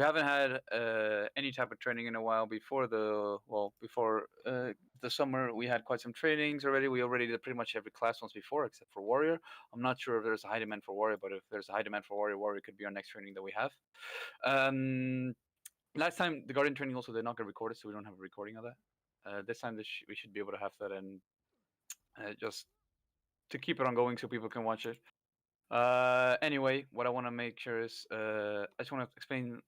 we haven't had any type of training in a while. Before the summer, we had quite some trainings already. We already did pretty much every class once before, except for Warrior. I'm not sure if there's a high demand for Warrior, but if there's a high demand for Warrior, Warrior could be our next training that we have. Um, Last time the Guardian training also did not get recorded, so we don't have a recording of that. This time we should be able to have that, and just to keep it ongoing so people can watch it. Anyway, what I want to make sure is I just want to explain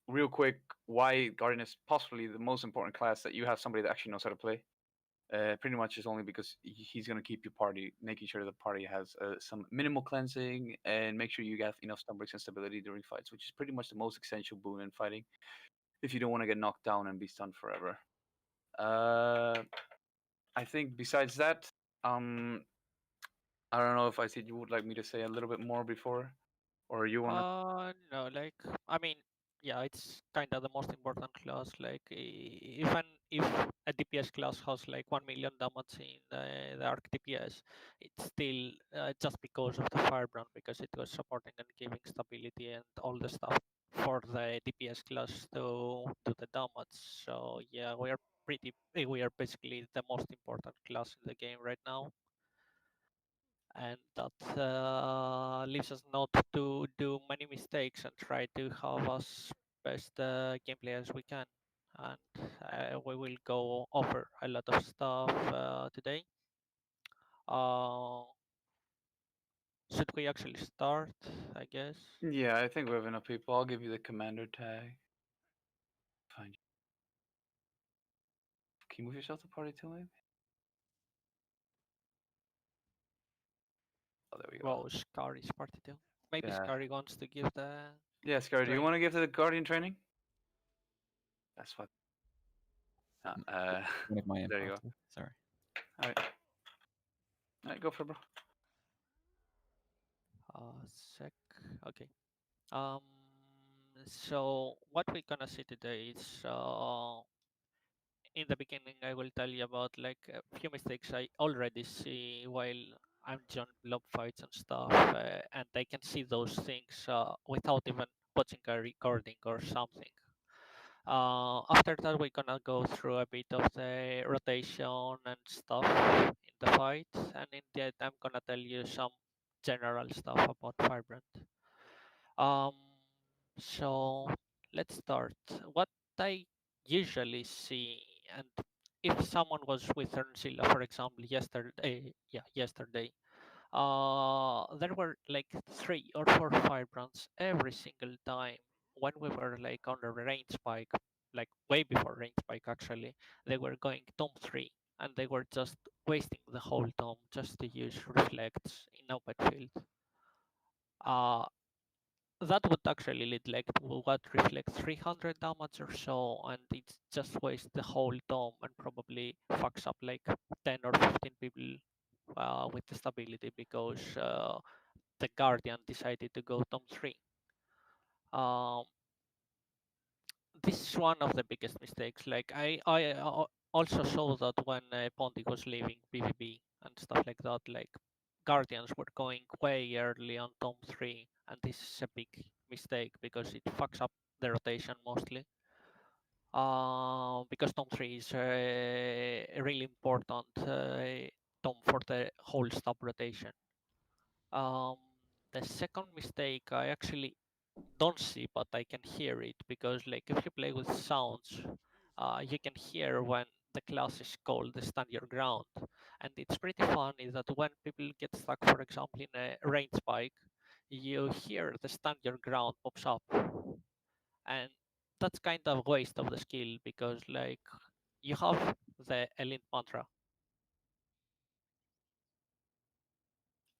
real quick why Guardian is possibly the most important class that you have somebody that actually knows how to play. Pretty much is only because he's gonna keep your party, making sure the party has some minimal cleansing and make sure you have enough stun breaks and stability during fights, which is pretty much the most essential boon in fighting if you don't want to get knocked down and be stunned forever. Uh, I think besides that, I don't know if I said you would like me to say a little bit more before, or you wanna. No, like I mean, yeah, it's kind of the most important class. Like even if a DPS class has like 1 million damage in the arc DPS, it's still just because of the Firebrand, because it was supporting and giving stability and all the stuff for the DPS class to do the damage. So yeah, we are basically the most important class in the game right now, and that leaves us not to do many mistakes and try to have as best gameplay as we can. And we will go over a lot of stuff today. Uh, should we actually start? I guess. Yeah, I think we have enough people. I'll give you the commander tag. Find you. Can you move yourself to party too, maybe? Oh, there we go. Well, Scary is party too. Maybe Yeah. Scary wants to give the Yeah, Scar, do you train. want to give the Guardian training? That's what. One of my There you info go. too. Sorry. All right. All right, go for it, bro. Sec. Okay. Um. So what we're gonna see today is in the beginning, I will tell you about like a few mistakes I already see while I'm John blob fights and stuff, and I can see those things without even watching a recording or something. After that, we're gonna go through a bit of the rotation and stuff in the fight, and in the end, I'm gonna tell you some general stuff about Firebrand. Um, so let's start. What I usually see, and if someone was with Ernsilla, for example, yesterday, there were like 3 or 4 Firebrands every single time when we were like on the range spike, like way before range spike actually. They were going Tom 3 and they were just wasting the whole Tom just to use reflects in open field. Uh, that would actually lead like to what reflects 300 damage or so, and it just wastes the whole dome and probably fucks up like 10 or 15 people with the stability because the Guardian decided to go Tom 3. Um, this is one of the biggest mistakes. Like I also saw that when Ponti was leaving PvP and stuff like that, like Guardians were going way early on Tom 3, and this is a big mistake because it fucks up the rotation mostly. Because Tom 3 is a really important Tom for the whole stop rotation. Um, the second mistake I actually don't see, but I can hear it because, like, if you play with sounds, you can hear when the class is called the stand your ground, and it's pretty funny that when people get stuck, for example, in a range spike, you hear the stand your ground pops up, and that's kind of waste of the skill because, like, you have the elite mantra,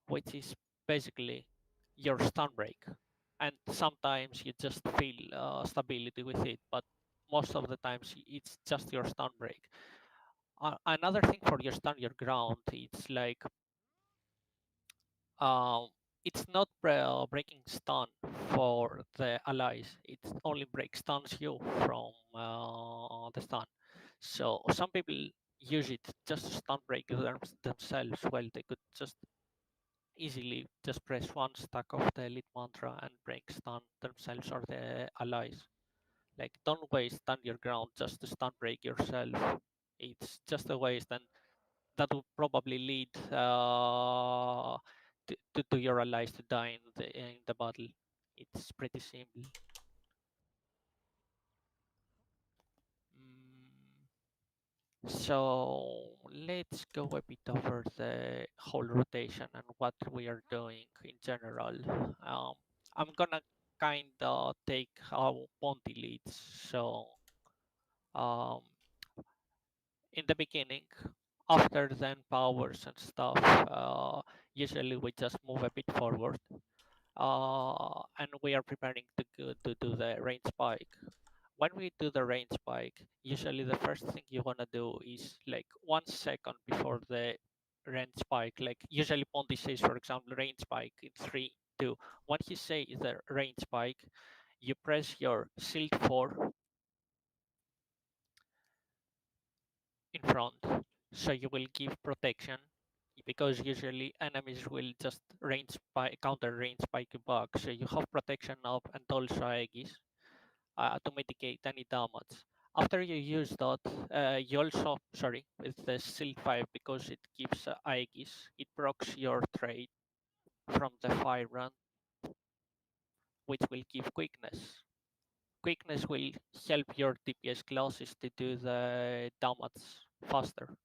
which is basically your stun break. And sometimes you just feel stability with it, but most of the times it's just your stun break. Another thing for your stun your ground, it's like um, it's not breaking stun for the allies. It only breaks stuns you from the stun. So some people use it just to stun break themselves. Well, they could just easily just press one stack of the elite mantra and break stun themselves or the allies. Like, don't waste stand your ground just to stun break yourself. It's just a waste, and that will probably lead to your allies to die in the battle. It's pretty simple. Mm, So let's go a bit over the whole rotation and what we are doing in general. Um, I'm gonna kind of take how Ponty leads. So um, in the beginning, after then powers and stuff, usually we just move a bit forward, and we are preparing to do the range spike. When we do the range spike, usually the first thing you want to do is like 1 second before the range spike. Like usually Ponti says, for example, range spike in 3, 2. When he says the range spike, you press your shield 4 in front, so you will give protection. Because usually enemies will just range spike, counter range spike you back, so you have protection up and also Aegis to mitigate any damage. After you use that, you also, sorry, with the Shield 5, because it gives Aegis, it procs your trade from the Firebrand, which will give quickness. Quickness will help your DPS classes to do the damage faster.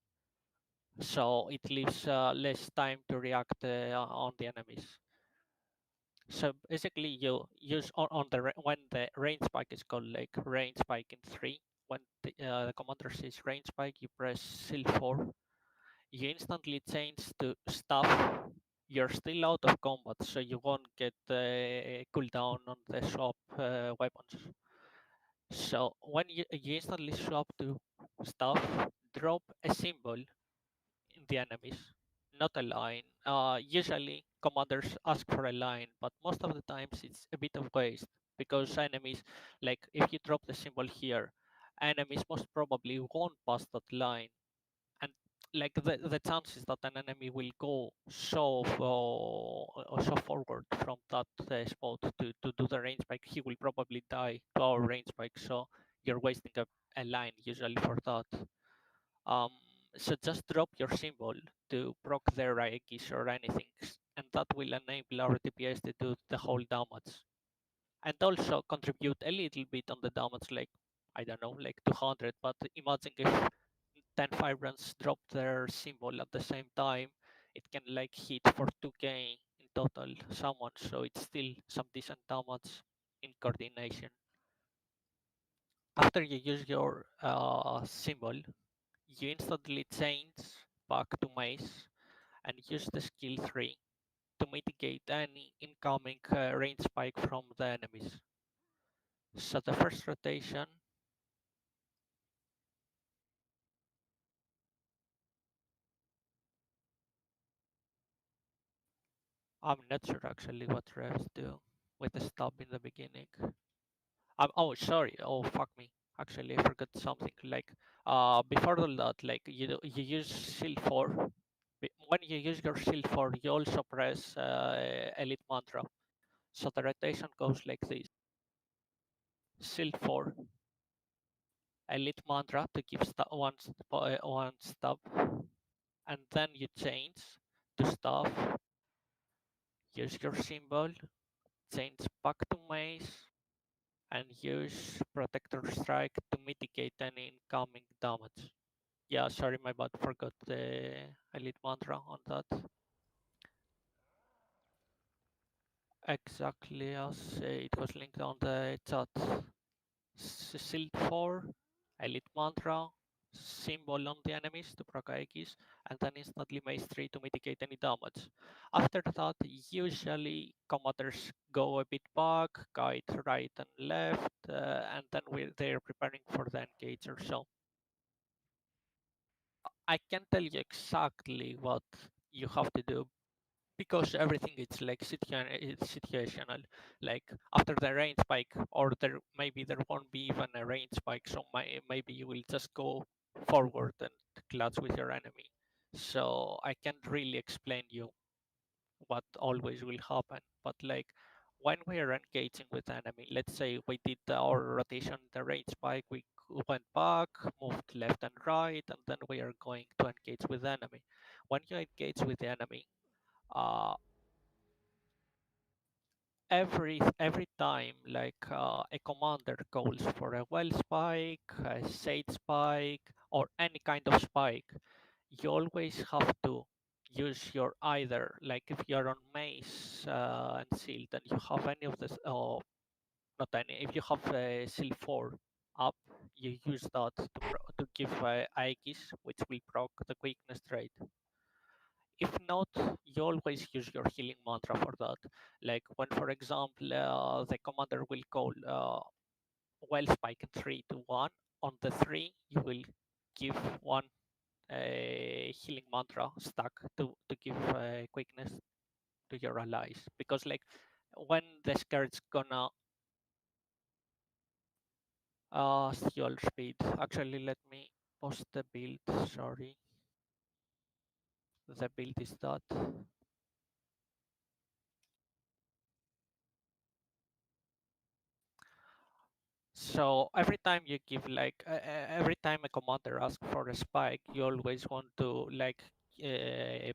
So it leaves less time to react on the enemies. So basically, you use on when the range spike is called like range spike in 3. When the commander says range spike, you press shield 4. You instantly change to staff. You're still out of combat, so you won't get cooldown on the swap weapons. So when you instantly swap to staff, drop a symbol in the enemies, not a line. Usually commanders ask for a line, but most of the times it's a bit of waste because enemies, like if you drop the symbol here, enemies most probably won't pass that line, and like the chances that an enemy will go so forward from that spot to do the range spike, he will probably die to our range spike. So you're wasting a line usually for that. Um, so just drop your symbol to proc their Aegis or anything, and that will enable our DPS to do the whole damage. And also contribute a little bit on the damage, like, I don't know, like 200, but imagine if 10 Firebrands drop their symbol at the same time, it can like hit for 2k in total someone, so it's still some decent damage in coordination. After you use your symbol, you instantly change back to mace and use the skill 3 to mitigate any incoming range spike from the enemies. So the first rotation, I'm not sure actually what revs do with the stop in the beginning. Oh, sorry. Oh, fuck me. Actually, I forgot something. Like, before all that, like you use shield 4. When you use your shield 4, you also press elite mantra. So the rotation goes like this: shield 4, elite mantra to give one stop, and then you change to staff. Use your symbol, change back to mace, and use protector strike to mitigate any incoming damage. Yeah, sorry, my bad. Forgot the elite mantra on that. Exactly as it was linked on the chat. Shield 4, elite mantra, symbol on the enemies to proc Aegis, and then instantly mace 3 to mitigate any damage. After that, usually commanders go a bit back, guide right and left, and then they're preparing for the engager. So I can tell you exactly what you have to do because everything is like it's situational. Like after the range spike, or there won't be even a range spike, so maybe you will just go forward and clutch with your enemy. So I can't really explain you what always will happen, but like when we are engaging with enemy, let's say we did our rotation the range spike, we went back, moved left and right, and then we are going to engage with enemy. When you engage with the enemy, uh, every time a commander calls for a well spike, a sage spike, or any kind of spike, you always have to use your either, like if you're on mace and shield and you have any of this, not any, if you have a shield 4 up, you use that to give Aegis, which will proc the quickness trait. If not, you always use your healing mantra for that. Like when, for example, the commander will call well spike in 3 to 1, on the 3 you will give one healing mantra stack to give quickness to your allies, because like when the scared's gonna steal speed. Actually, let me post the build. Sorry, the build is that. So every time you give every time a commander asks for a spike, you always want to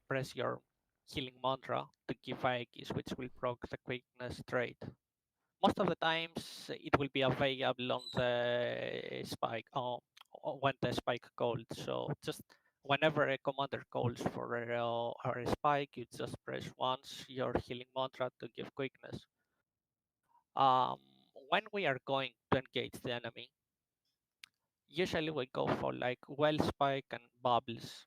press your healing mantra to give Aegis, which will proc the quickness trait. Most of the times it will be available on the spike when the spike called. So just whenever a commander calls for a spike, you just press once your healing mantra to give quickness. Um, when we are going to engage the enemy, usually we go for like well spike and bubbles.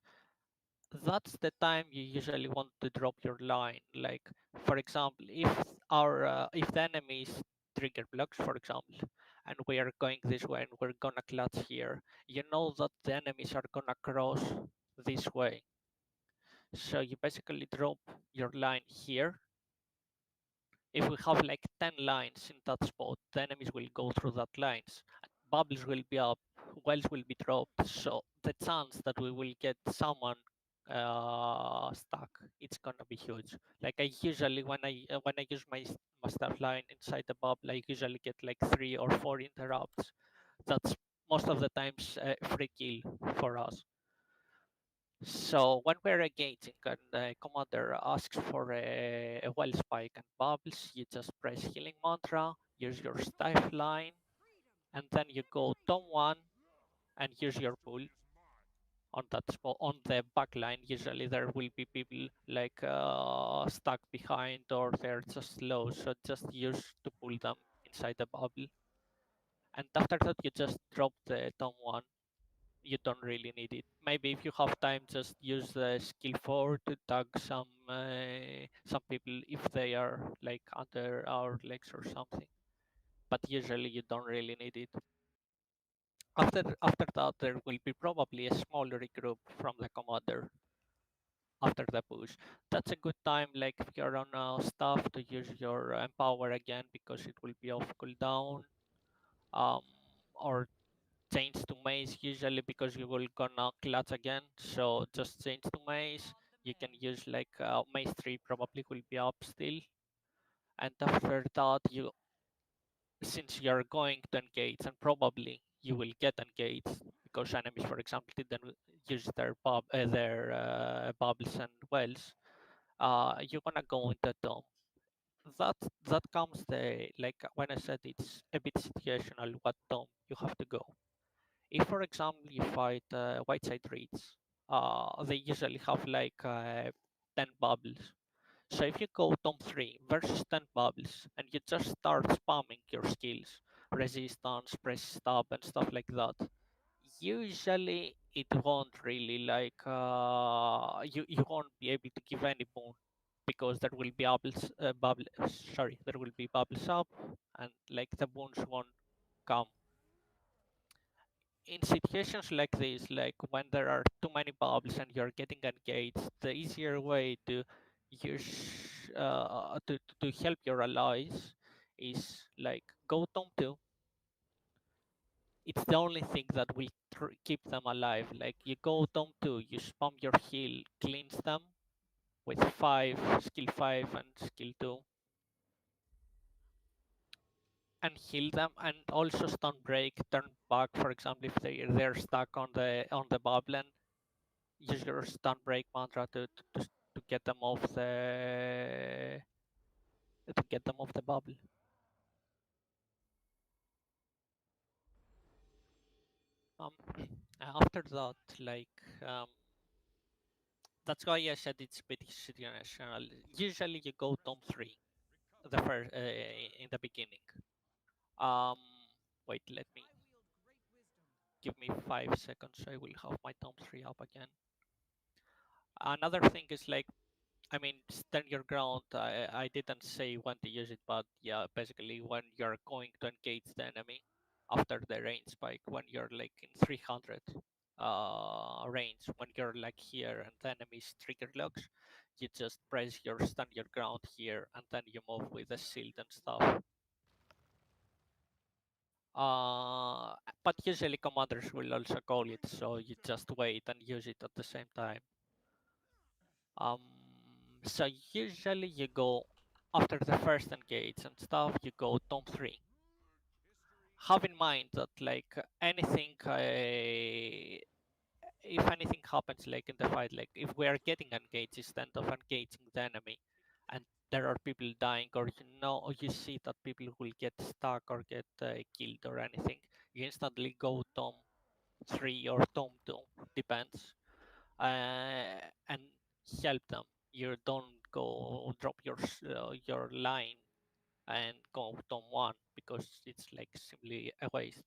That's the time you usually want to drop your line. Like for example, if the enemy is trigger blocks, for example, and we are going this way and we're gonna clutch here, you know that the enemies are gonna cross this way. So you basically drop your line here. If we have like 10 lines in that spot, the enemies will go through that lines. Bubbles will be up, wells will be dropped, so the chance that we will get someone stuck, it's gonna be huge. Like I usually when I use my staff line inside the bubble, I usually get like 3 or 4 interrupts. That's most of the times free kill for us. So when we're engaging and the commander asks for a well spike and bubbles, you just press healing mantra, use your staff line, and then you go Tom 1 and use your pull on that spot on the back line. Usually there will be people stuck behind or they're just low, so just use to pull them inside the bubble. And after that you just drop the Tom 1. You don't really need it. Maybe if you have time, just use the skill 4 to tag some people if they are like under our legs or something. But usually you don't really need it. After that, there will be probably a small regroup from the commander after the push. That's a good time, like if you're on staff, to use your empower again because it will be off cooldown. Um, or change to maze usually because you will gonna clutch again, so just change to maze. You can use maze 3 probably will be up still, and after that you, since you're going to engage and probably you will get engaged because enemies for example didn't use their bubbles and wells, you're gonna go into dome. that that comes the, like when I said it's a bit situational what dome you have to go. If, for example, you fight white side reeds, they usually have 10 bubbles. So if you go Tom 3 versus 10 bubbles and you just start spamming your skills, resistance, press stop, and stuff like that, usually it won't really you won't be able to give any boon because there will be there will be bubbles up and like the boons won't come in situations like this, like when there are too many bubbles and you're getting engaged, the easier way to use to help your allies is like go Tom 2. It's the only thing that will keep them alive. Like you go Tom 2, you spam your heal, cleanse them with 5, skill 5 and skill 2. and heal them, and also stun break, turn back. For example, if they're stuck on the bubble, and use your stun break mantra to get them off the bubble. Um, After that, like that's why I said it's a bit situational. Usually, you go Tom 3 the first in the beginning. Um, Wait, let me give me 5 seconds. I will have my Tom 3 up again. Another thing is like, I mean, stand your ground. I didn't say when to use it, but yeah, basically when you're going to engage the enemy after the range spike, when you're like in 300 range, when you're like here and the enemy's trigger locks, you just press your stand your ground here and then you move with the shield and stuff. Uh, but usually commanders will also call it, so you just wait and use it at the same time. Um, so usually you go after the first engage and stuff, you go Tom 3. Have in mind that like anything, if anything happens like in the fight, like if we are getting engaged instead of engaging the enemy, and there are people dying, or or you see that people will get stuck or get killed or anything, you instantly go Tom 3 or Tom 2, depends, and help them. You don't go drop your line and go Tom 1 because it's like simply a waste.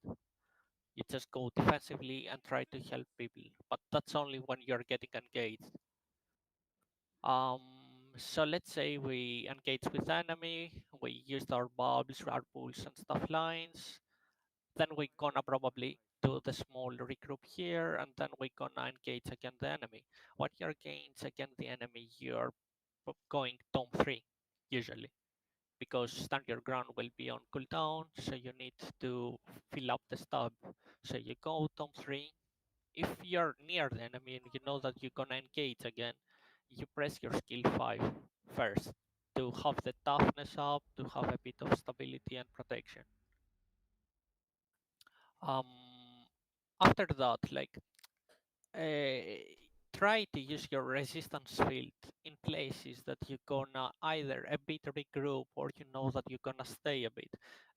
You just go defensively and try to help people, but that's only when you're getting engaged. Um, so let's say we engage with enemy, we used our bubbles, our pulls and stuff lines. Then we gonna probably do the small regroup here, and then we gonna engage against the enemy. When you're against against the enemy, you're going Tom 3 usually, because stand your ground will be on cooldown, so you need to fill up the stub. So you go Tom 3. If you're near the enemy and you know that you're gonna engage again, you press your skill 5 first to have the toughness up, to have a bit of stability and protection. Um, After that, like uh, try to use your resistance field in places that you're gonna either a bit regroup or you know that you're gonna stay a bit.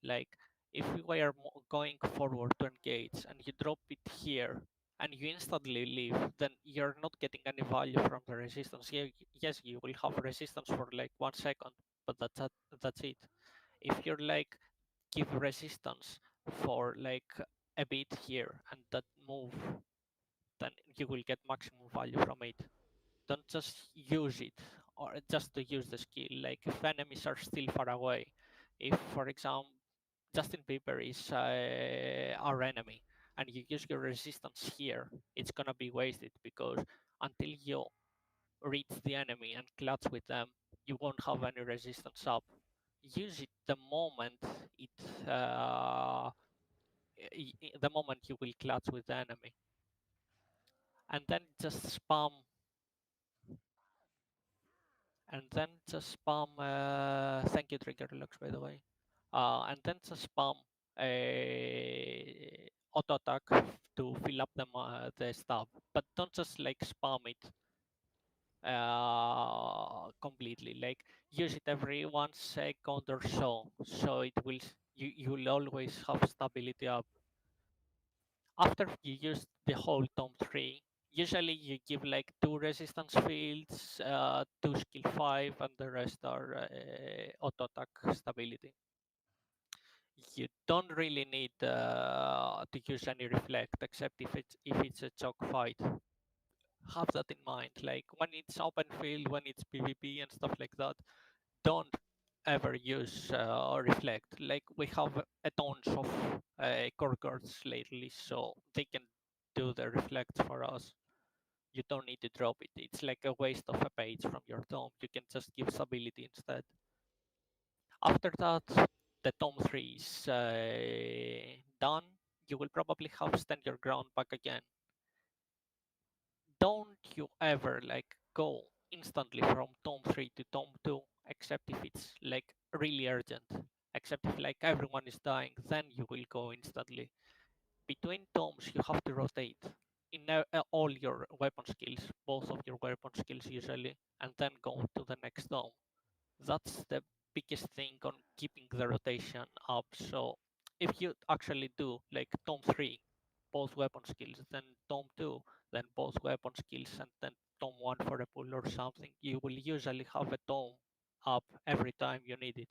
Like if we are going forward to engage and you drop it here and you instantly leave, then you're not getting any value from the resistance. Yeah, yes, you will have resistance for like 1 second, but that's it. If you're like give resistance for like a bit here and that move, then you will get maximum value from it. Don't just use it or just to use the skill. Like if enemies are still far away, if for example Justin Bieber is our enemy and you use your resistance here, it's gonna be wasted because until you reach the enemy and clutch with them, you won't have any resistance up. Use it it uh, the moment you will clutch with the enemy, and then just spam thank you trigger locks by the way, and then just spam a auto attack to fill up the stub, but don't just like spam it completely, like use it every 1 second or so, so it will you will always have stability up. After you use the whole Tom 3, usually you give like 2 resistance fields, 2 skill 5, and the rest are auto attack stability. You don't really need to use any reflect except if it's a chalk fight. Have that in mind. Like when it's open field, when it's PvP and stuff like that, don't ever use reflect. Like we have a tons of core guards lately, so they can do the reflect for us. You don't need to drop it. It's like a waste of a page from your tome. You can just give stability instead. After that, the tome 3 is done. You will probably have stand your ground back again. Don't you ever like go instantly from tome 3 to tome 2 except if it's like really urgent, except if like everyone is dying, then you will go instantly. Between tomes, you have to rotate in all your weapon skills, both of your weapon skills usually, and then go to the next tome. That's the biggest thing on keeping the rotation up. So if you actually do like tome 3, both weapon skills, then tome 2, then both weapon skills, and then tome 1 for a pull or something, you will usually have a tome up every time you need it.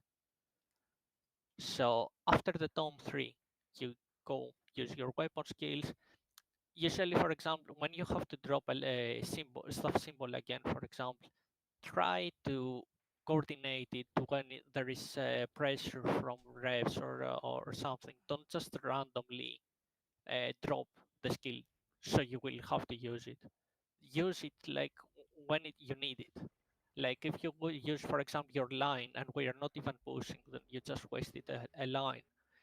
So after the tome 3, you go use your weapon skills. Usually, for example, when you have to drop a symbol, stuff symbol again, for example, try to coordinate it when there is pressure from refs or something. Don't just randomly drop the skill, so you will have to use it. Use it like when you need it. Like if you use, for example, your line and we are not even pushing, then you just wasted a line.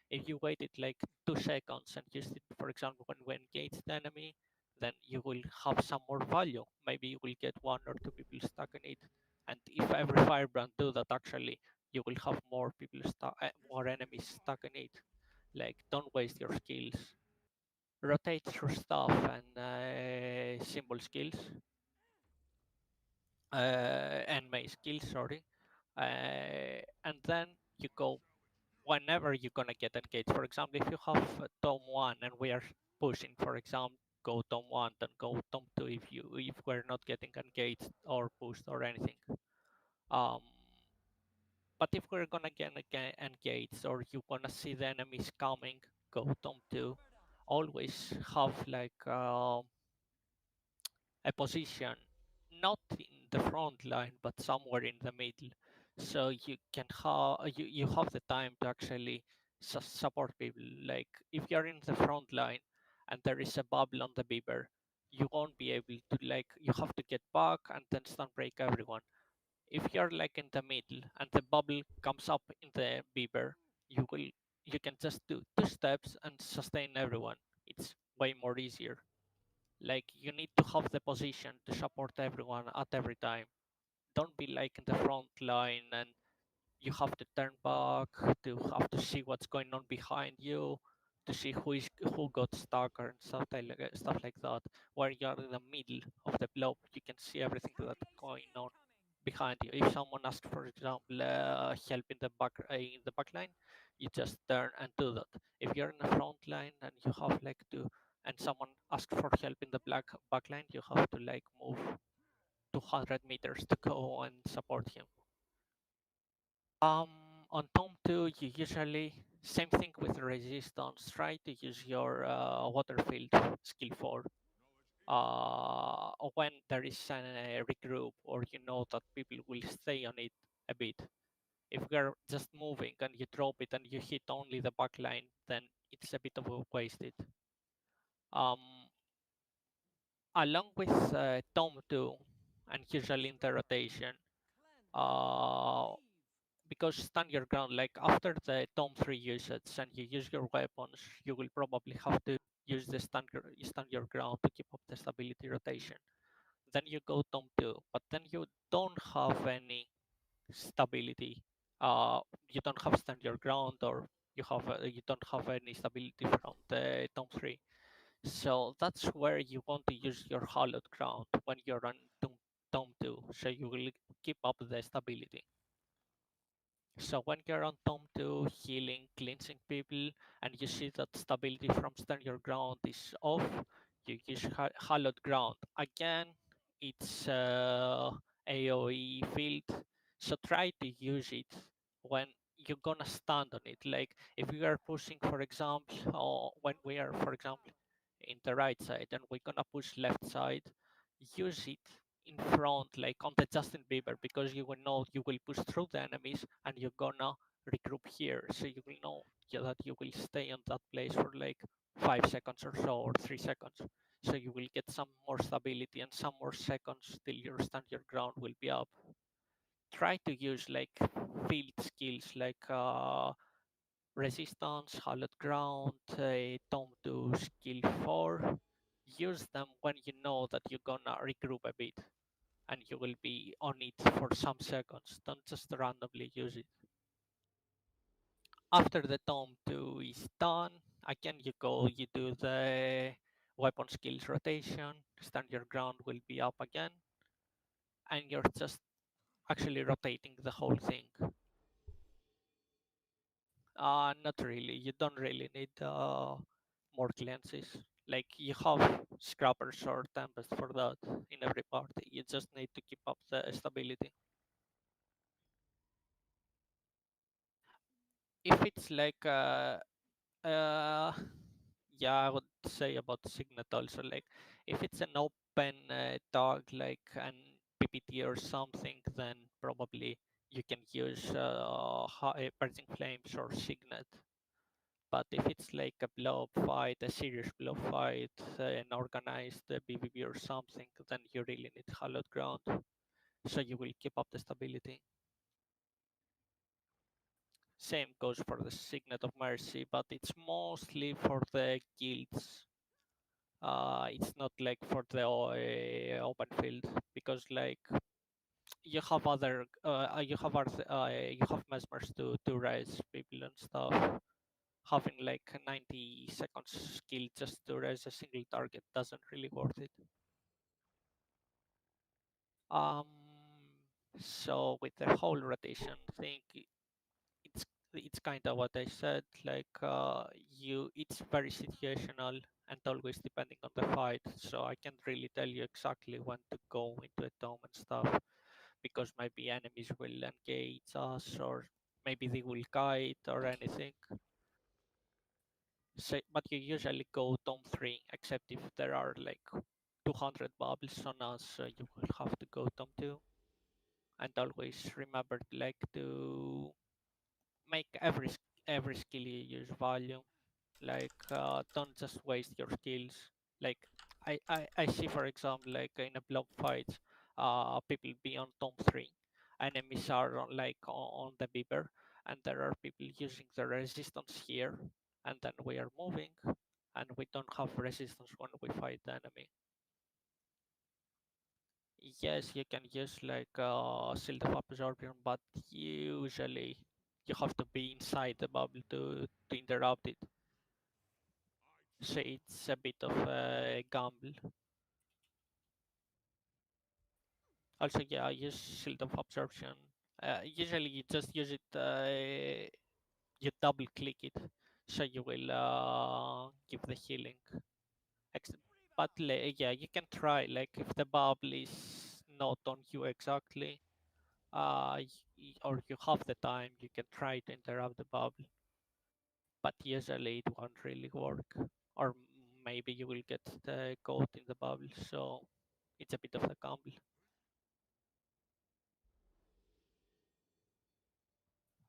If you waited like 2 seconds and used it, for example, when we engage the enemy, then you will have some more value. Maybe you will get 1 or 2 people stuck in it. And if every firebrand do that, actually, you will have more people stuck, more enemies stuck in it. Like, don't waste your skills. Rotate through stuff and symbol skills and my skills, sorry. And then you go whenever you're gonna get engaged. For example, if you have tome 1 and we are pushing, for example, go tome 1, then go tome 2 if we're not getting engaged or pushed or anything. Um, but if we're gonna get engaged or you wanna see the enemies coming, go tome 2. Always have like a position not in the front line but somewhere in the middle, so you can have you have the time to actually support people. Like if you're in the front line and there is a bubble on the beaver, you won't be able to, like, you have to get back and then stun break everyone. If you're like in the middle and the bubble comes up in the beaver, you can just do 2 steps and sustain everyone. It's way more easier. Like you need to have the position to support everyone at every time. Don't be like in the front line and you have to turn back to have to see what's going on behind you, to see who got stuck or stuff like that. Where you're in the middle of the blob, you can see everything that's going on behind you. If someone asks, for example, help in the back line, you just turn and do that. If you're in the front line and you have like to, and someone asks for help in the back line, you have to like move 200 meters to go and support him. Um, on Tome 2, you usually, same thing with resistance, try to use your water field skill 4 when there is a regroup or you know that people will stay on it a bit. If we're just moving and you drop it and you hit only the back line, then it's a bit of a wasted. Um, Along with Tome 2 and usually in the rotation, uh, because stand your ground, like after the tome 3 usage and you use your weapons, you will probably have to use the stand your ground to keep up the stability rotation. Then you go tome 2, but then you don't have any stability. You don't have stand your ground, or you don't have any stability from the tome 3. So that's where you want to use your hallowed ground when you're on tome 2, so you will keep up the stability. So when you're on Tome 2, healing, cleansing people, and you see that stability from stand your ground is off, you use hallowed ground. Again, it's AoE field, so try to use it when you're gonna stand on it. Like if we are pushing, for example, or when we are, for example, in the right side and we're gonna push left side, use it in front, like on the Justin Bieber, because you will know you will push through the enemies and you're gonna regroup here. So you will know, yeah, that you will stay on that place for like 5 seconds or so, or 3 seconds. So you will get some more stability and some more seconds till your stand your ground will be up. Try to use like field skills like resistance, hallowed ground, tome to skill 4. Use them when you know that you're gonna regroup a bit and you will be on it for some seconds. Don't just randomly use it. After the Tome 2 is done, again you go, you do the weapon skills rotation, stand your ground will be up again, and you're just actually rotating the whole thing. Not really. You don't really need more cleanses. Like you have scrubbers or tempest for that in every party. You just need to keep up the stability. If it's like uh yeah, I would say about Signet also. Like if it's an open dog like an PPT or something, then probably you can use Bursting Flames or Signet. But if it's like a blow up fight, a serious blow up fight, an organized BBB or something, then you really need hallowed ground. So you will keep up the stability. Same goes for the Signet of Mercy, but it's mostly for the guilds. It's not like for the open field because like you have other you have mesmers to raise people and stuff. Having like a 90 seconds skill just to raise a single target doesn't really worth it. Um, so with the whole rotation thing, it's it's kind of what I said. Like it's very situational and always depending on the fight. So I can't really tell you exactly when to go into a dome and stuff because maybe enemies will engage us or maybe they will kite or anything. So, but you usually go Tome 3, except if there are like 200 bubbles on us, so you will have to go Tome 2. And always remember like to make every skill you use value. Like don't just waste your skills. Like I see for example like in a blob fight, people be on Tome 3. Enemies are on the beaver and there are people using the resistance here and then we are moving and we don't have resistance when we fight the enemy. Yes, you can use like shield of absorption, but usually you have to be inside the bubble to interrupt it. So it's a bit of a gamble. Also, yeah, I use shield of absorption. Usually you just use it, you double click it, so you will give the healing. But yeah, you can try. Like if the bubble is not on you exactly, or you have the time, you can try to interrupt the bubble. But usually it won't really work, or maybe you will get the caught in the bubble. So it's a bit of a gamble.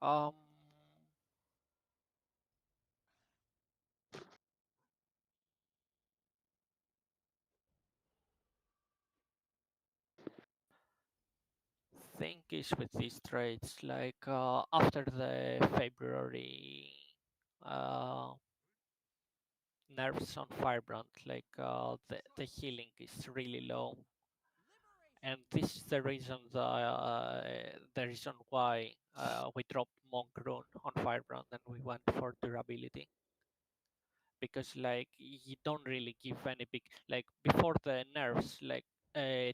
Um, thing is with these trades, like after the February uh, nerfs on Firebrand, like the healing is really low, and this is the reason why we dropped Monk Rune on Firebrand and we went for durability because like you don't really give any big like before the nerfs like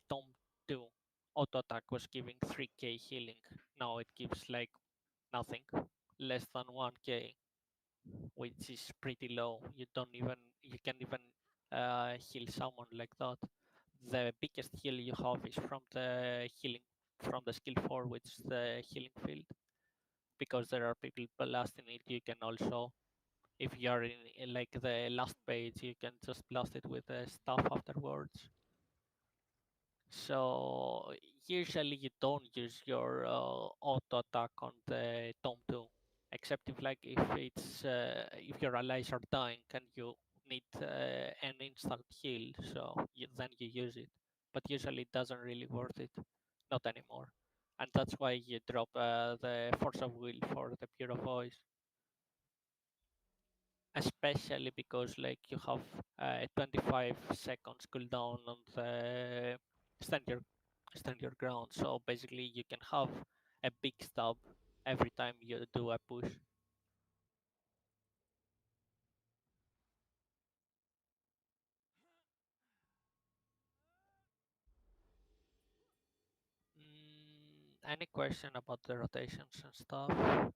Tom 2 auto attack was giving 3k healing. Now it gives like nothing, less than 1k, which is pretty low. You can even heal someone like that. The biggest heal you have is from the healing from the skill 4, which is the healing field. Because there are people blasting it, you can also, if you are in like the last page, you can just blast it with the stuff afterwards. So usually you don't use your auto attack on the Tome 2, except if your allies are dying and you need an instant heal, so then you use it. But usually it doesn't really worth it, not anymore. And that's why you drop the Force of Will for the Pure Voice, especially because like you have 25 seconds cooldown on the stand your stand your ground. So basically you can have a big stab every time you do a push. Any question about the rotations and stuff?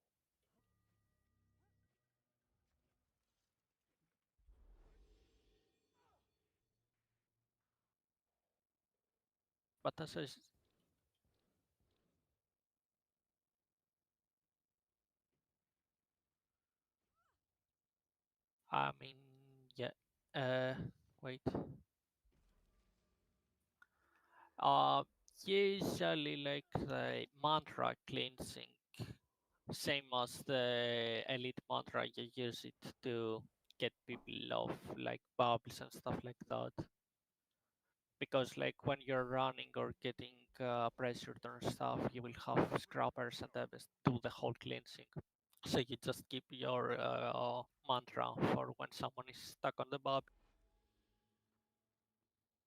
But as I mean, yeah. Uh, Wait. Uh, Usually like the mantra cleansing, same as the elite mantra. You use it to get people off like bubbles and stuff like that. Because like when you're running or getting pressured and stuff, you will have scrubbers and others do the whole cleansing. So you just keep your mantra for when someone is stuck on the bubble.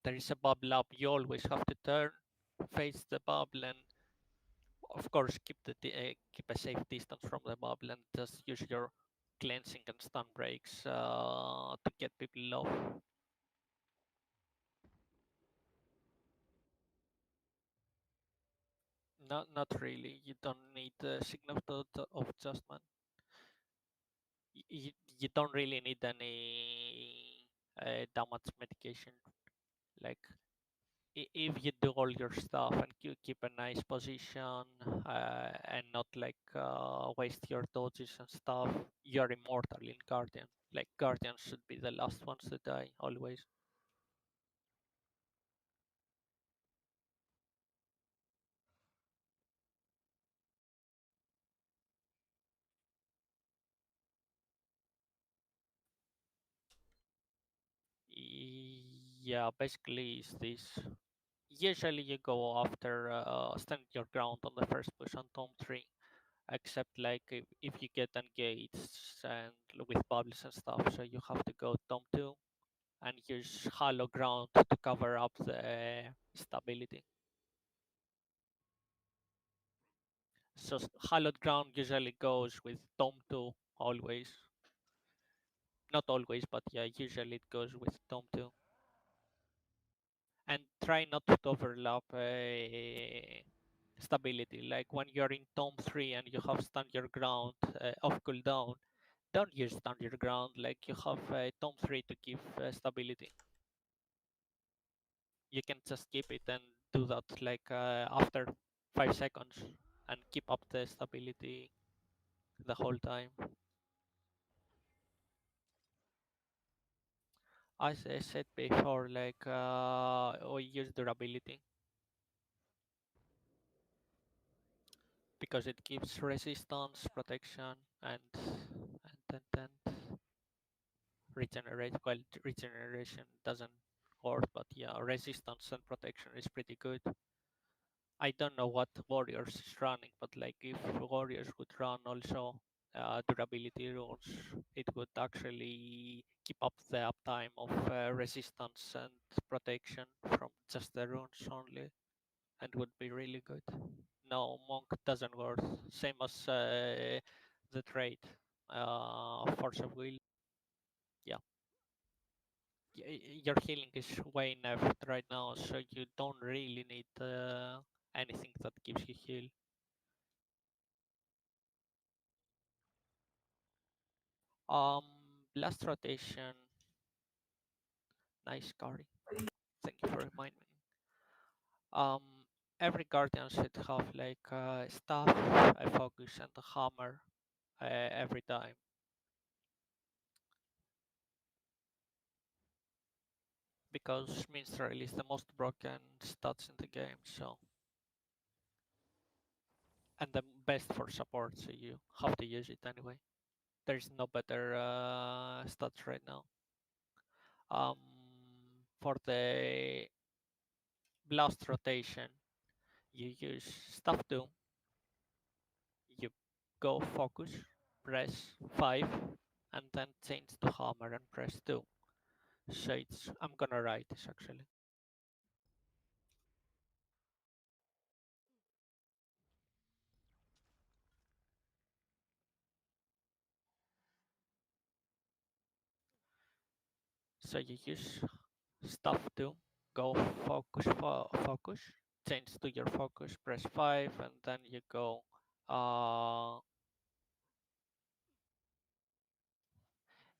There is a bubble up. You always have to turn, face the bubble, and of course keep a safe distance from the bubble, and just use your cleansing and stun breaks to get people off. Not really. You don't need a significant of adjustment. You don't really need any damage medication. Like if you do all your stuff and you keep a nice position and not like waste your dodges and stuff, you're immortal in Guardian. Like Guardians should be the last ones to die always. Yeah, basically is this. Usually you go after stand your ground on the first push on Tom 3, except like if you get engaged and with bubbles and stuff, so you have to go Tom 2 and use hollow ground to cover up the stability. So hallowed ground usually goes with Tom 2 always. Not always, but yeah, usually it goes with Tom 2. And try not to overlap stability. Like when you're in Tom 3 and you have stand your ground off cooldown, don't use stand your ground. Like you have Tom 3 to give stability. You can just keep it and do that like after 5 seconds and keep up the stability the whole time. As I said before, like we use durability because it gives resistance, protection, and regenerate. Well, regeneration doesn't work, but yeah, resistance and protection is pretty good. I don't know what warriors is running, but like if warriors would run also durability rules, it would actually keep up the uptime of resistance and protection from just the runes only, and would be really good. No, monk doesn't work. Same as the trait, force of will. Yeah, your healing is way nerfed right now, so you don't really need anything that gives you heal. Um, Blast rotation. Nice, Kari. Thank you for reminding me. Um, every guardian should have like a staff, a focus, and a hammer every time because minstrel is the most broken stats in the game. So and the best for support, so you have to use it anyway. There's no better stats right now. Um, for the blast rotation, you use staff 2, you go focus, press 5, and then change to hammer and press 2. So it's, I'm gonna write this actually. So you use stuff 2, go focus, focus. change to your focus, press 5, and then you go. Uh,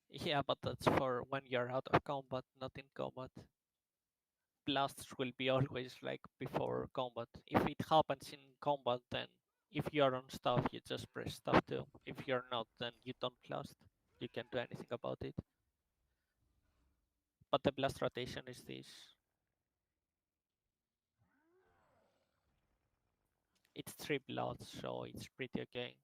yeah, but that's for when you're out of combat, not in combat. Blasts will be always like before combat. If it happens in combat, then if you're on stuff, you just press stuff too. If you're not, then you don't blast. You can't do anything about it. But the blast rotation is this. It's three blasts, so it's pretty okay.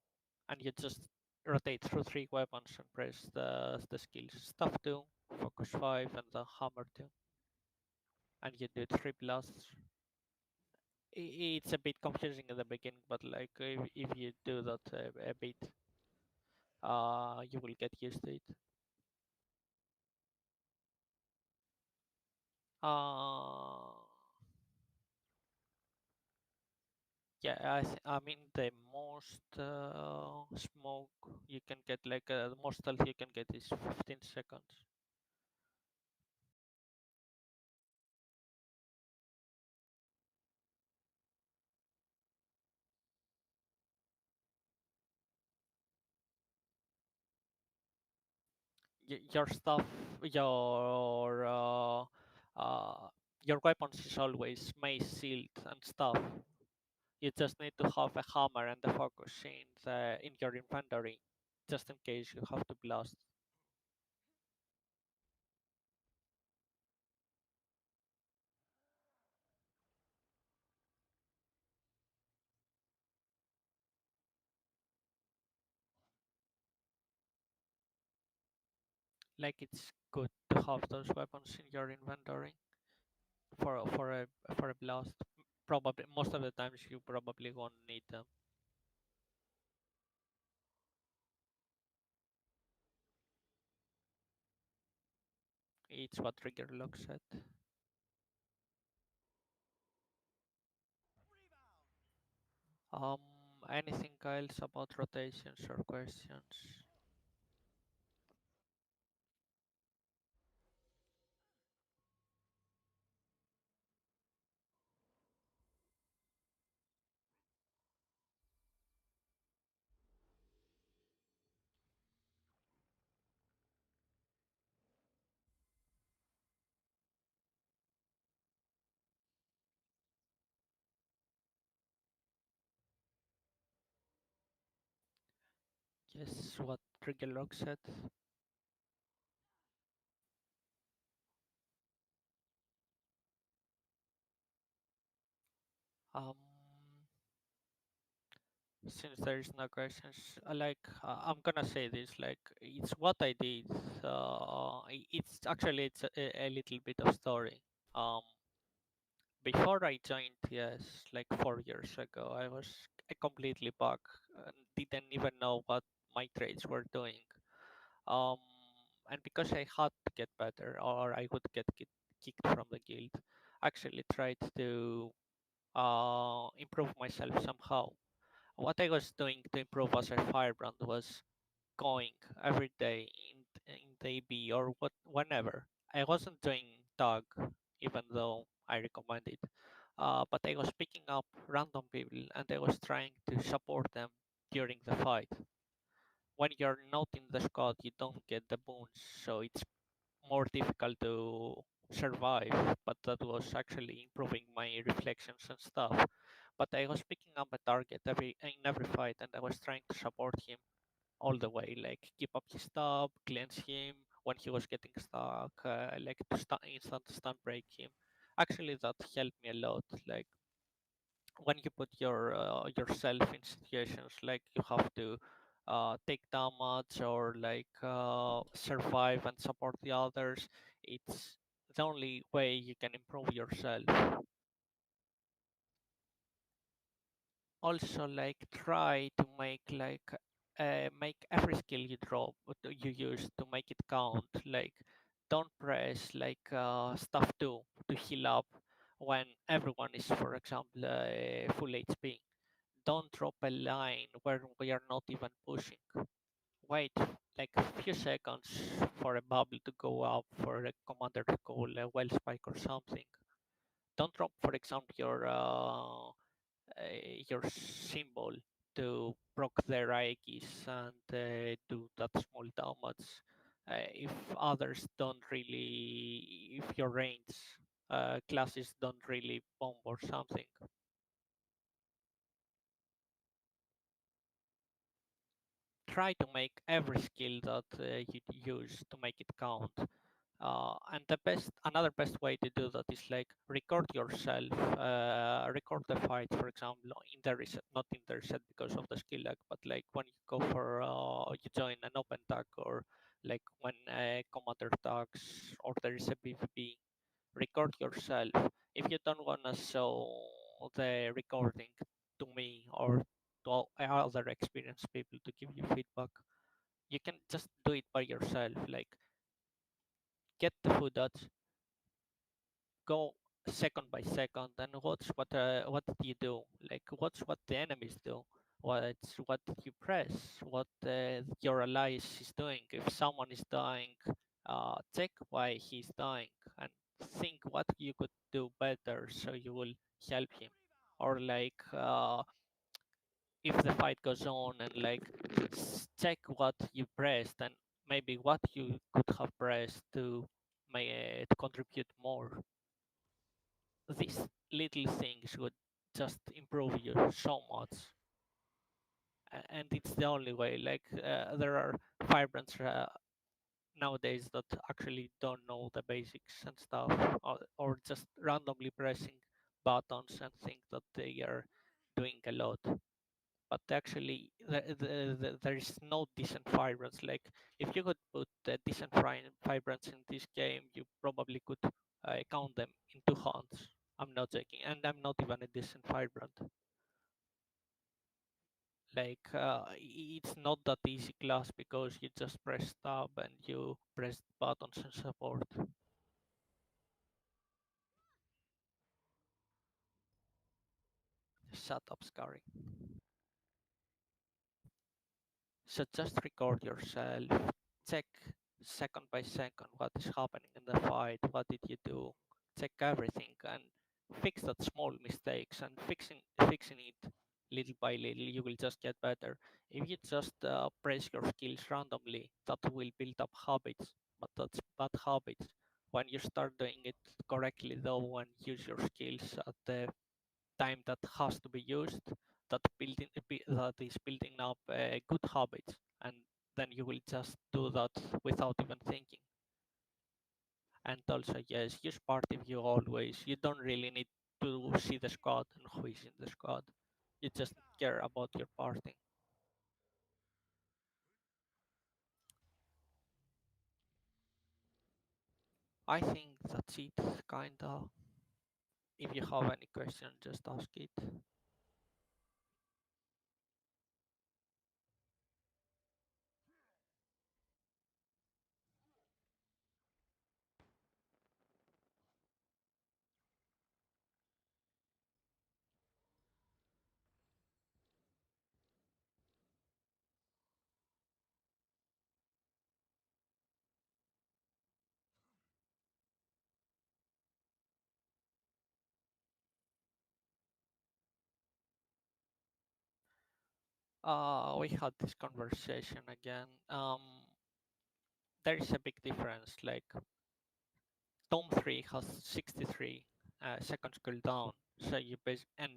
And you just rotate through three weapons and press the skills. Stuff 2, focus 5, and the hammer 2. And you do three blasts. It's a bit confusing in the beginning, but like if you do that a bit, you will get used to it. Uh, yeah, I mean the most smoke you can get, like the most health you can get is 15 seconds. Your stuff, your uh, uh, your weapons is always mace, shield, and stuff. You just need to have a hammer and a focus in your inventory, just in case you have to blast. Like it's good to have those weapons in your inventory for a blast. Probably most of the times you probably won't need them. It's what Trigger Lock said. Um, Anything else about rotations or questions? Yes, what Trigger Lock said. Um, since there is no questions, I'm gonna say this, like it's what I did. It's actually a little bit of story. Um, Before I joined TS, like 4 years ago, I was a completely bug and didn't even know what my trades were doing. Um, and because I had to get better, or I would get kicked from the guild, I actually tried to improve myself somehow. What I was doing to improve as a firebrand was going every day in the AB or whenever. I wasn't doing tag, even though I recommend it. But I was picking up random people and I was trying to support them during the fight. When you're not in the squad, you don't get the boons, so it's more difficult to survive. But that was actually improving my reflections and stuff. But I was picking up a target in every fight, and I was trying to support him all the way, like keep up his stab, cleanse him when he was getting stuck, like to instant stun break him. Actually, that helped me a lot. Like when you put yourself in situations like you have to take damage or like survive and support the others, it's the only way you can improve yourself. Also, like try to make every skill you drop you use to make it count. Like don't press like stuff 2 to heal up when everyone is, for example, full HP. Don't drop a line where we are not even pushing. Wait like a few seconds for a bubble to go up, for a commander to call a well spike or something. don't drop, for example, your symbol to proc their Aegis and do that small damage. If others don't really, if your range classes don't really bomb or something, try to make every skill that you use to make it count. And another best way to do that is like record yourself, record the fight, for example, in the reset, not in the reset because of the skill lag, but like when you go for, you join an open tag or like when commander tags or there is a PvP, record yourself. If you don't want to show the recording to me or to other experienced people to give you feedback, you can just do it by yourself. Like get the footage, go second by second and watch what did you do, like watch what the enemies do, what did you press, what your allies is doing. If someone is dying, check why he's dying and think what you could do better so you will help him. Or like if the fight goes on and like check what you pressed and maybe what you could have pressed to contribute more. These little things would just improve you so much. And it's the only way. Like there are Firebrands nowadays that actually don't know the basics and stuff, or just randomly pressing buttons and think that they are doing a lot. But actually, there is no decent Firebrands. Like if you could put decent Firebrands in this game, you probably could count them in 2 hands. I'm not joking, and I'm not even a decent Firebrand. Like it's not that easy class because you just press tab and you press buttons and support. Shut up, Scary. So just record yourself, check second by second what is happening in the fight, what did you do, check everything and fix that small mistakes and fixing it little by little, you will just get better. If you just press your skills randomly, that will build up habits, but that's bad habits. When you start doing it correctly though and use your skills at the time that has to be used, that is building up good habits, and then you will just do that without even thinking. And also, yes, use party view always. You don't really need to see the squad and who is in the squad. You just care about your party. I think that's it, kinda. If you have any question, just ask it. We had this conversation again. There is a big difference. Like Tom 3 has 63 seconds cooldown. So you and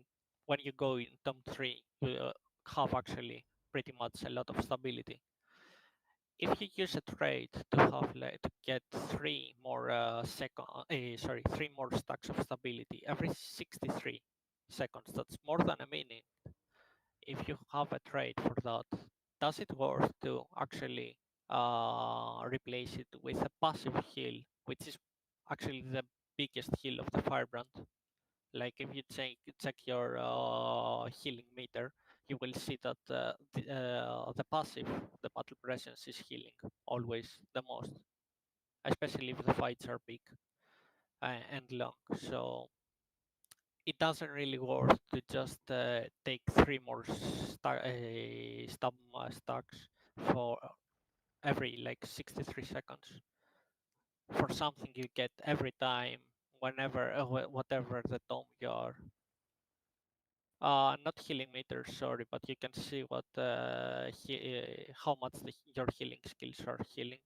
when you go in Tom 3, you have actually pretty much a lot of stability. If you use a trade to have like to get three more stacks of stability every 63 seconds, that's more than a minute. If you have a trade for that, does it worth to actually replace it with a passive heal, which is actually the biggest heal of the Firebrand? Like if you check your healing meter, you will see that the passive, the battle presence is healing always the most, especially if the fights are big and long. So it doesn't really worth to just take three more stacks for every like 63 seconds for something you get every time whenever whatever the tome you are. Not healing meter, sorry, but you can see what how much your healing skills are healing.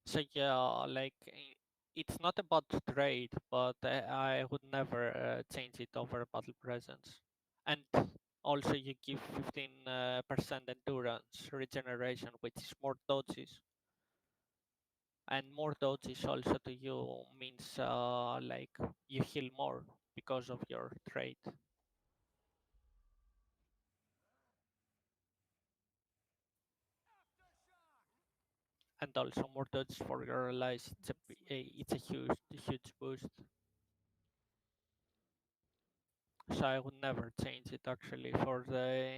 So yeah, like it's not about trade, but I would never change it over battle presence. And also you give 15% endurance regeneration, which is more dodges. And more dodges also to you means like you heal more because of your trait. And also more dodges for your allies. It's a huge boost. So I would never change it actually for the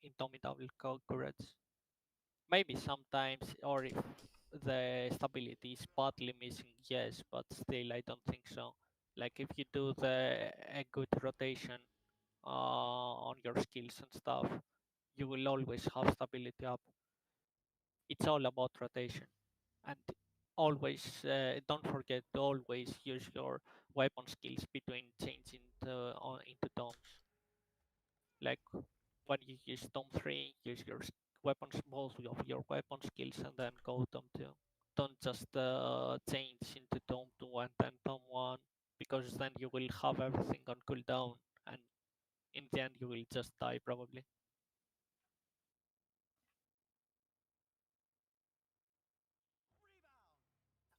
indomitable courage. Maybe sometimes, or if the stability is badly missing, yes, but still I don't think so. Like if you do a good rotation on your skills and stuff, you will always have stability up. It's all about rotation, and always don't forget to always use your weapon skills between changing into domes. Like when you use Dome 3, use your weapons, both of your weapon skills, and then go Dome 2. Don't just change into Dome 2 and then Dome 1, because then you will have everything on cooldown, and in the end you will just die probably.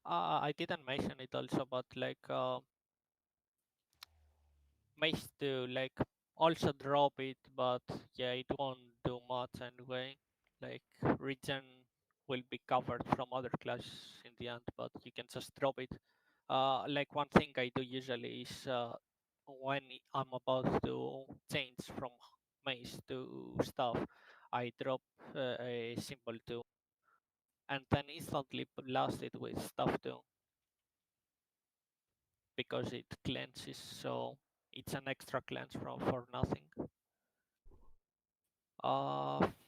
I didn't mention it also, but like Mace to like also drop it, but yeah, it won't do much anyway. Like regen will be covered from other classes in the end, but you can just drop it. Like one thing I do usually is when I'm about to change from mace to stuff, I drop a symbol too, and then instantly blast it with stuff too, because it cleanses. So it's an extra cleanse from for nothing.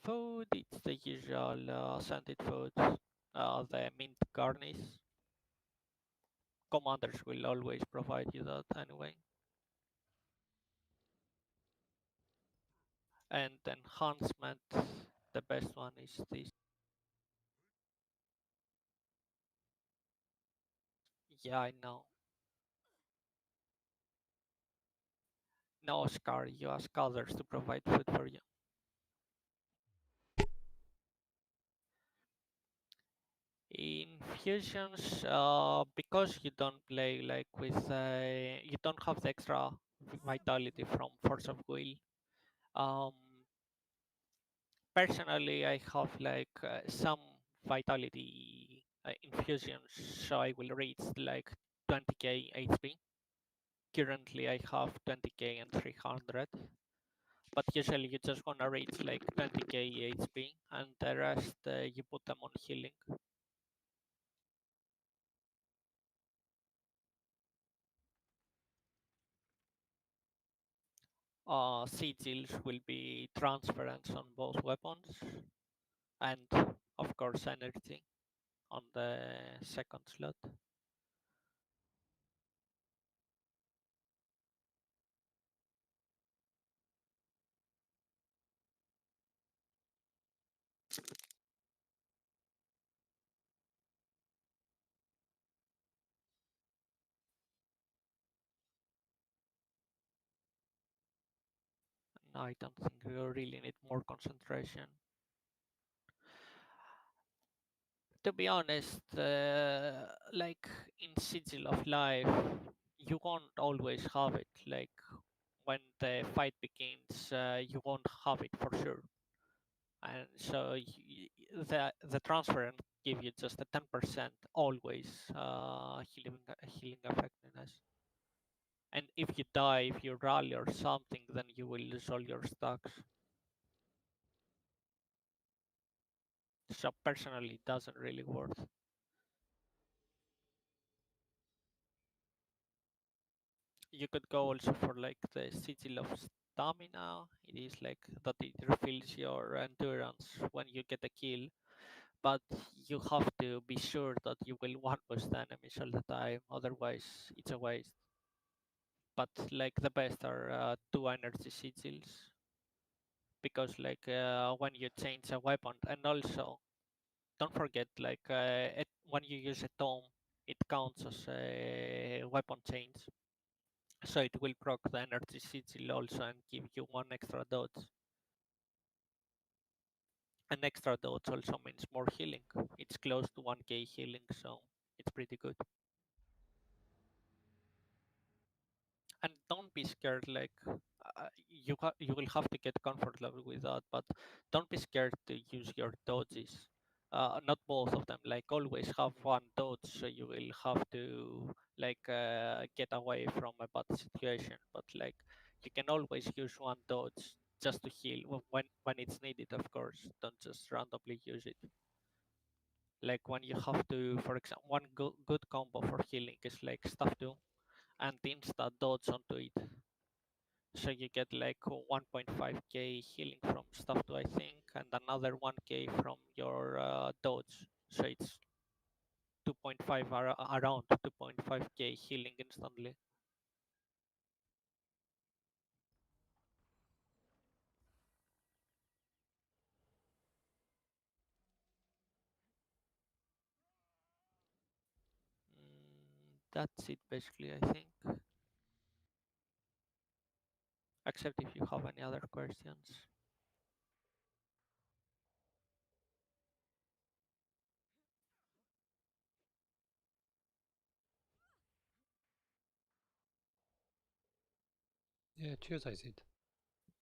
Food, it's the usual scented foods. The mint garnish. Commanders will always provide you that anyway. And enhancement, the best one is this. Yeah, I know. No, Oscar, you ask others to provide food for you. In fusions, because you don't play like with, you don't have the extra vitality from force of will. Um, Personally, I have like some vitality infusions, so I will reach like 20k HP. Currently, I have 20k and 300, but usually you just wanna reach like 20k HP, and the rest you put them on healing. Sigils will be transference on both weapons, and of course energy on the second slot. I don't think we really need more concentration. To be honest, like in Sigil of Life, you won't always have it. Like when the fight begins, you won't have it for sure. And so the transfer give you just a 10% always healing effectiveness. And if you die, if you rally or something, then you will lose all your stacks. So personally, it doesn't really work. You could go also for like the sigil of stamina. It is like that it refills your endurance when you get a kill. but you have to be sure that you will one push the enemies all the time, otherwise it's a waste. But like the best are two energy sigils, because like when you change a weapon, and also don't forget like when you use a tome, it counts as a weapon change, so it will proc the energy sigil also and give you one extra dodge. An extra dodge also means more healing. It's close to 1k healing, so it's pretty good. And don't be scared, like you will have to get comfort level with that, but don't be scared to use your dodges. Not both of them, like always have one dodge, so you will have to like get away from a bad situation, but like you can always use one dodge just to heal when it's needed, of course. Don't just randomly use it. Like when you have to, for example, one good combo for healing is like stuff do and insta dodge onto it, so you get like 1.5k healing from stuff do, I think, and another 1k from your dodge, so it's 2.5 around 2.5k healing instantly. That's it basically, I think, except if you have any other questions. Yeah, cheers, Izead.